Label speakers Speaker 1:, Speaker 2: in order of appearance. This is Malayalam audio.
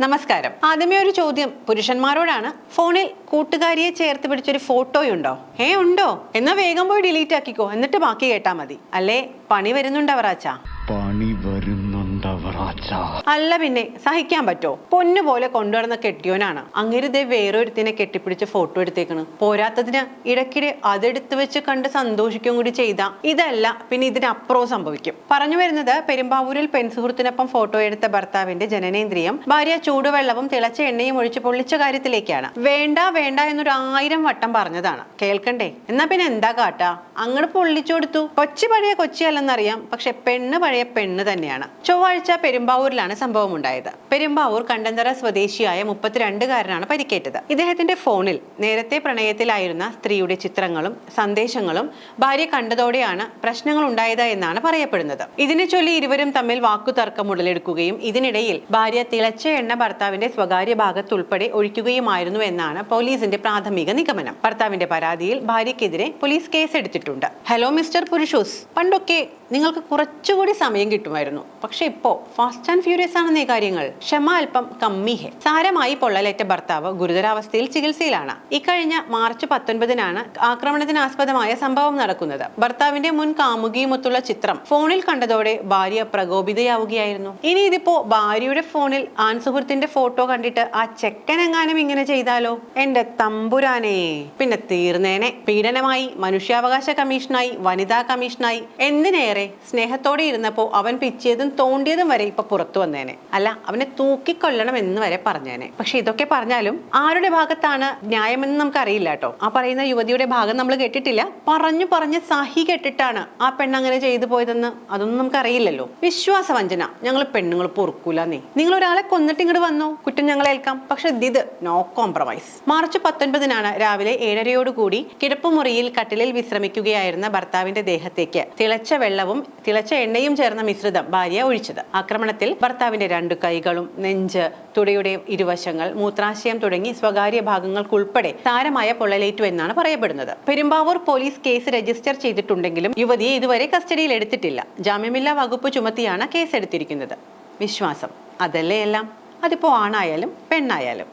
Speaker 1: നമസ്കാരം. ആദ്യമേ ഒരു ചോദ്യം പുരുഷന്മാരോടാണ്. ഫോണിൽ കൂട്ടുകാരിയെ ചേർത്ത് പിടിച്ചൊരു ഫോട്ടോയുണ്ടോ? ഉണ്ടോ? എന്നാ വേഗം പോയി ഡിലീറ്റ് ആക്കിക്കോ, എന്നിട്ട് ബാക്കി കേട്ടാ മതി. അല്ലേ പണി വരുന്നുണ്ടവറാച്ചാ? അല്ല പിന്നെ സഹിക്കാൻ പറ്റോ? പൊന്നു പോലെ കൊണ്ടുവരുന്ന കെട്ടിയോനാണ് അങ്ങേരുതേ വേറൊരുത്തിനെ കെട്ടിപ്പിടിച്ച് ഫോട്ടോ എടുത്തേക്കണ്. പോരാത്തതിന് ഇടയ്ക്കിടെ അതെടുത്ത് വെച്ച് കണ്ട് സന്തോഷിക്കും കൂടി ചെയ്താ ഇതല്ല പിന്നെ ഇതിനപ്പുറവും സംഭവിക്കും. പറഞ്ഞു വരുന്നത്, പെരുമ്പാവൂരിൽ പെൺസുഹൃത്തിനൊപ്പം ഫോട്ടോ എടുത്ത ഭർത്താവിന്റെ ജനനേന്ദ്രിയം ഭാര്യ ചൂടുവെള്ളവും തിളച്ച എണ്ണയും ഒഴിച്ച് പൊള്ളിച്ച കാര്യത്തിലേക്കാണ്. വേണ്ട വേണ്ട എന്നൊരു 1000 വട്ടം പറഞ്ഞതാണ്. കേൾക്കണ്ടേ? എന്നാ പിന്നെ എന്താ കാട്ടാ? അങ്ങോട്ട് പൊള്ളിച്ചു കൊടുത്തു. കൊച്ചി പഴയ കൊച്ചിയല്ലെന്നറിയാം, പക്ഷെ പെണ്ണ് പഴയ പെണ്ണ് തന്നെയാണ്. ചൊവ്വാഴ്ച പെരുമ്പാവൂരിലാണ് സംഭവം ഉണ്ടായത്. പെരുമ്പാവൂർ കണ്ടന്തറ സ്വദേശിയായ 32-കാരനാണ് പരിക്കേറ്റത്. ഇദ്ദേഹത്തിന്റെ ഫോണിൽ നേരത്തെ പ്രണയത്തിലായിരുന്ന സ്ത്രീയുടെ ചിത്രങ്ങളും സന്ദേശങ്ങളും ഭാര്യ കണ്ടതോടെയാണ് പ്രശ്നങ്ങൾ ഉണ്ടായത് എന്നാണ് പറയപ്പെടുന്നത്. ഇതിനെ ചൊല്ലി ഇരുവരും തമ്മിൽ വാക്കുതർക്കം ഉടലെടുക്കുകയും ഇതിനിടയിൽ ഭാര്യ തിളച്ച എണ്ണ ഭർത്താവിന്റെ സ്വകാര്യ ഭാഗത്തുൾപ്പെടെ ഒഴിക്കുകയുമായിരുന്നു എന്നാണ് പോലീസിന്റെ പ്രാഥമിക നിഗമനം. ഭർത്താവിന്റെ പരാതിയിൽ ഭാര്യയ്ക്കെതിരെ പോലീസ് കേസെടുത്തിട്ടുണ്ട്. ഹലോ മിസ്റ്റർ പുരുഷൂസ്, പണ്ടൊക്കെ നിങ്ങൾക്ക് കുറച്ചുകൂടി സമയം കിട്ടുമായിരുന്നു. പക്ഷെ ഇപ്പോ ഫാസ്റ്റ് ആൻഡ് ഫ്യൂരിയസ് ആണെന്നേ കാര്യങ്ങൾ. ക്ഷമ അല്പം കമ്മിഹെ. സാരമായി പൊള്ളലേറ്റ ഭർത്താവ് ഗുരുതരാവസ്ഥയിൽ ചികിത്സയിലാണ്. ഇക്കഴിഞ്ഞ മാർച്ച് 19-നാണ് ആക്രമണത്തിനാസ്പദമായ സംഭവം നടക്കുന്നത്. ഭർത്താവിന്റെ മുൻ കാമുകിയുമൊത്തുള്ള ചിത്രം ഫോണിൽ കണ്ടതോടെ ഭാര്യ പ്രകോപിതയാവുകയായിരുന്നു. ഇനി ഇതിപ്പോ ഭാര്യയുടെ ഫോണിൽ ആൺസുഹൃത്തിന്റെ ഫോട്ടോ കണ്ടിട്ട് ആ ചെക്കനെങ്ങാനും ഇങ്ങനെ ചെയ്താലോ? എന്റെ തമ്പുരാനെ, പിന്നെ തീർന്നേനെ. പീഡനമായി, മനുഷ്യാവകാശ കമ്മീഷനായി, വനിതാ കമ്മീഷനായി, എന്തിനേറെ സ്നേഹത്തോടെ ഇരുന്നപ്പോ അവൻ പിച്ചിയതും തോണ്ടിയതും വരെ ഇപ്പൊ പുറത്തു വന്നേനെ. അല്ല, അവനെ തൂക്കിക്കൊല്ലണം എന്ന് വരെ പറഞ്ഞേനെ. പക്ഷെ ഇതൊക്കെ പറഞ്ഞാലും ആരുടെ ഭാഗത്താണ് ന്യായമെന്ന് നമുക്ക് അറിയില്ല കേട്ടോ. ആ പറയുന്ന യുവതിയുടെ ഭാഗം നമ്മൾ കേട്ടിട്ടില്ല. പറഞ്ഞു സഹി കെട്ടിട്ടാണ് ആ പെണ്ണങ്ങനെ ചെയ്തു പോയതെന്ന് അതൊന്നും നമുക്ക് അറിയില്ലല്ലോ. വിശ്വാസവഞ്ചന ഞങ്ങൾ പെണ്ണുങ്ങൾ പൊറുക്കൂലെന്നേ. നിങ്ങൾ ഒരാളെ കൊന്നിട്ട് ഇങ്ങോട്ട് വന്നോ, കുറ്റം ഞങ്ങൾ ഏൽക്കാം. പക്ഷെ ഇത് നോ കോംപ്രമൈസ്. മാർച്ച് 19-നാണ് രാവിലെ 7:30യോടുകൂടി കിടപ്പുമുറിയിൽ കട്ടിലിൽ വിശ്രമിക്കുകയായിരുന്ന ഭർത്താവിന്റെ ദേഹത്തേക്ക് തിളച്ച വെള്ളവും തിളച്ച എണ്ണയും ചേർന്ന മിശ്രിതം ഭാര്യ ഒഴിച്ചത്. ആക്രമണത്തിൽ ഭർത്താവിന്റെ 2 കൈകളും നെഞ്ച്, തുടയുടെ ഇരുവശങ്ങൾ, മൂത്രാശയം തുടങ്ങി സ്വകാര്യ ഭാഗങ്ങൾക്കുൾപ്പെടെ സാരമായ പൊള്ളലേറ്റു എന്നാണ് പറയപ്പെടുന്നത്. പെരുമ്പാവൂർ പോലീസ് കേസ് രജിസ്റ്റർ ചെയ്തിട്ടുണ്ടെങ്കിലും യുവതിയെ ഇതുവരെ കസ്റ്റഡിയിൽ എടുത്തിട്ടില്ല. ജാമ്യമില്ലാ വകുപ്പ് ചുമത്തിയാണ് കേസെടുത്തിരിക്കുന്നത്. വിശ്വാസം അതല്ലേ എല്ലാം. അതിപ്പോ ആണായാലും പെണ്ണായാലും.